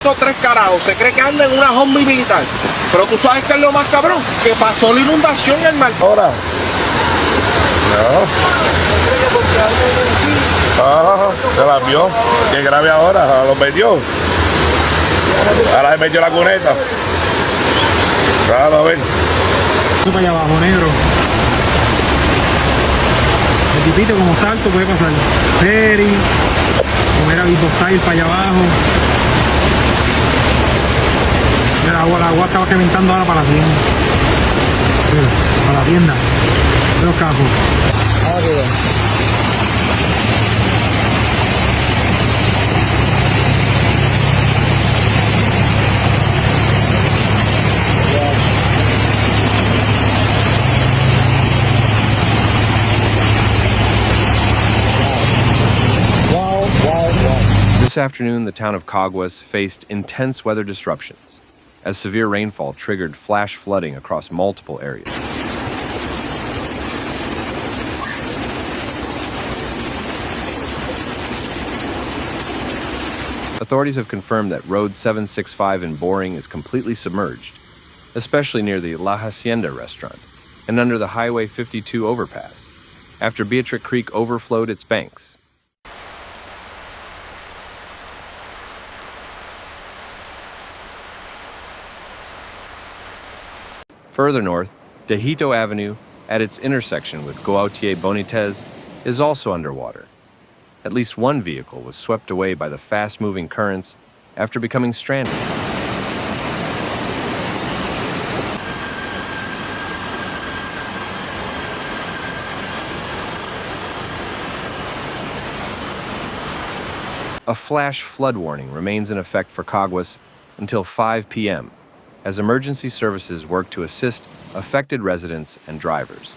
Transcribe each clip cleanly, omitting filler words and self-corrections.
Tres carajos, se cree que anda en una zombie militar. Pero tú sabes que es lo más cabrón, que pasó la inundación en el mar. Ahora. No. Se la vio. Qué grave ahora, lo metió. Ahora se metió la cuneta. Claro, a ver. Para allá abajo, negro. El tipito como salto puede pasar. Ferry. Comer a Style para allá abajo. El agua estaba reventando ahora para la tienda. Para la tienda de los cajos. This afternoon, the town of Caguas faced intense weather disruptions as severe rainfall triggered flash flooding across multiple areas. Authorities have confirmed that Road 765 in Boring is completely submerged, especially near the La Hacienda restaurant and under the Highway 52 overpass, after Beatrice Creek overflowed its banks. Further north, Dejito Avenue, at its intersection with Gautier Bonitez, is also underwater. At least one vehicle was swept away by the fast-moving currents after becoming stranded. A flash flood warning remains in effect for Caguas until 5 p.m. as emergency services work to assist affected residents and drivers.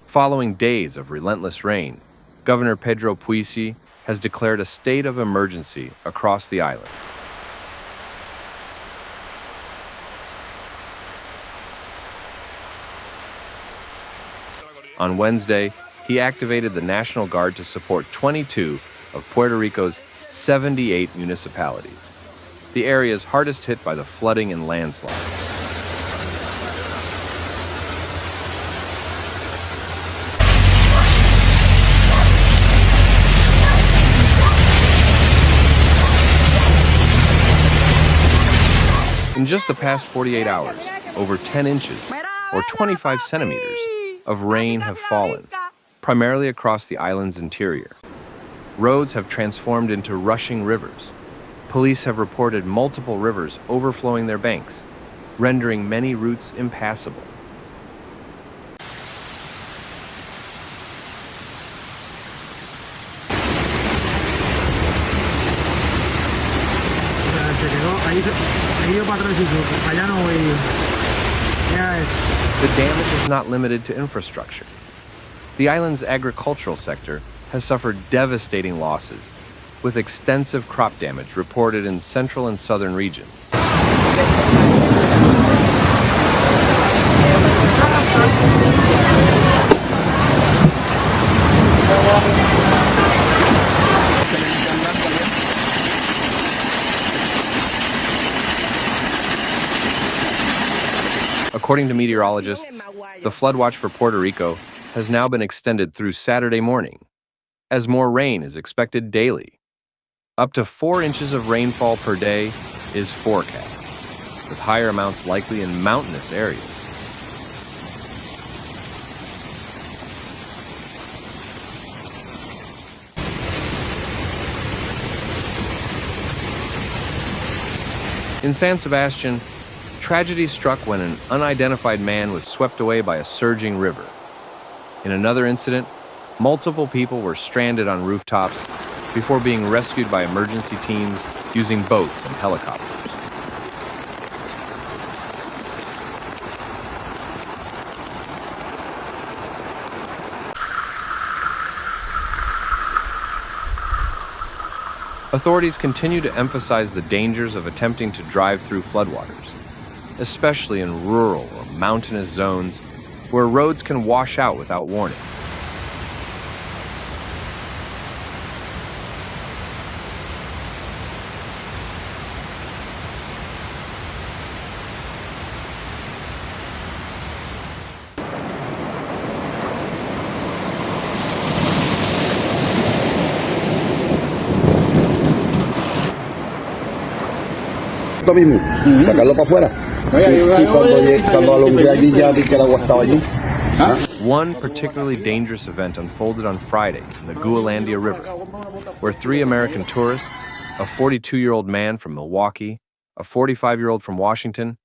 Following days of relentless rain, Governor Pedro Puisi has declared a state of emergency across the island. On Wednesday, he activated the National Guard to support 22 of Puerto Rico's 78 municipalities, the areas hardest hit by the flooding and landslides. In just the past 48 hours, over 10 inches, or 25 centimeters, of rain have fallen, primarily across the island's interior. Roads have transformed into rushing rivers. Police have reported multiple rivers overflowing their banks, rendering many routes impassable. The damage is not limited to infrastructure. The island's agricultural sector has suffered devastating losses, with extensive crop damage reported in central and southern regions. According to meteorologists, the flood watch for Puerto Rico has now been extended through Saturday morning, as more rain is expected daily. Up to 4 inches of rainfall per day is forecast, with higher amounts likely in mountainous areas. In San Sebastian, tragedy struck when an unidentified man was swept away by a surging river. In another incident, multiple people were stranded on rooftops before being rescued by emergency teams using boats and helicopters. Authorities continue to emphasize the dangers of attempting to drive through floodwaters, especially in rural or mountainous zones where roads can wash out without warning. Lo mismo, sacarlo para afuera. Cuando alumbré allí ya vi que el agua estaba allí. One particularly dangerous event unfolded on Friday in the Gualandia River, where 3 American tourists, a 42-year-old man from Milwaukee, a 45-year-old from Washington,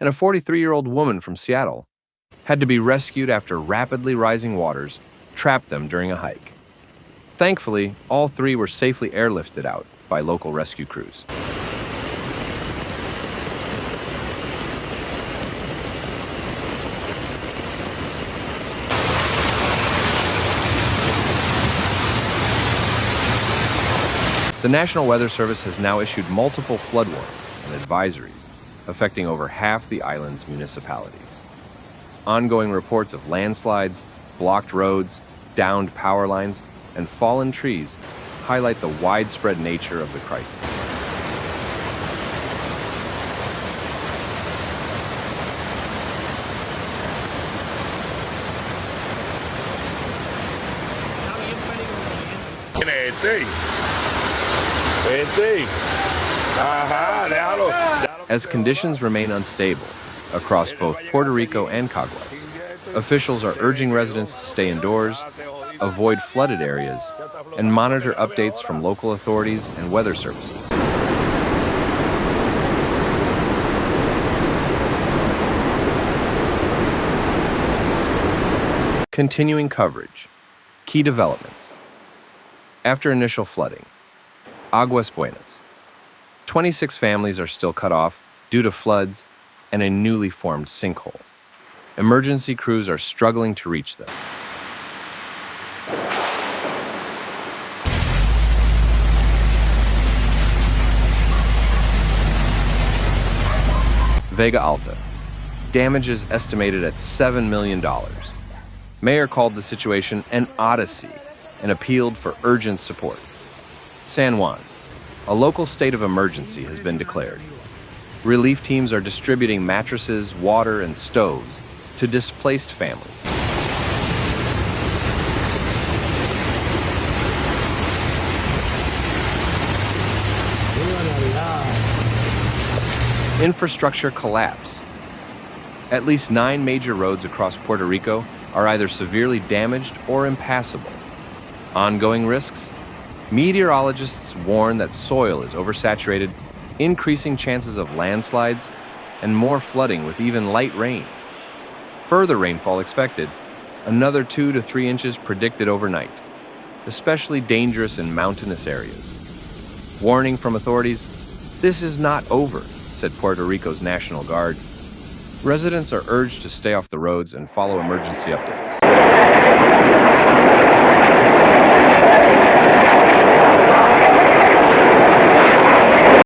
and a 43-year-old woman from Seattle, had to be rescued after rapidly rising waters trapped them during a hike. Thankfully, all 3 were safely airlifted out by local rescue crews. The National Weather Service has now issued multiple flood warnings and advisories affecting over half the island's municipalities. Ongoing reports of landslides, blocked roads, downed power lines, and fallen trees highlight the widespread nature of the crisis. As conditions remain unstable across both Puerto Rico and Caguas, officials are urging residents to stay indoors, avoid flooded areas, and monitor updates from local authorities and weather services. Continuing coverage. Key developments. After initial flooding, Aguas Buenas. 26 families are still cut off due to floods and a newly formed sinkhole. Emergency crews are struggling to reach them. Vega Alta. Damages estimated at $7 million. Mayor called the situation an odyssey and appealed for urgent support. San Juan. A local state of emergency has been declared. Relief teams are distributing mattresses, water, and stoves to displaced families. Infrastructure collapse. At least 9 major roads across Puerto Rico are either severely damaged or impassable. Ongoing risks? Meteorologists warn that soil is oversaturated, increasing chances of landslides and more flooding with even light rain. Further rainfall expected, another 2 to 3 inches predicted overnight, especially dangerous in mountainous areas. Warning from authorities, this is not over, said Puerto Rico's National Guard. Residents are urged to stay off the roads and follow emergency updates.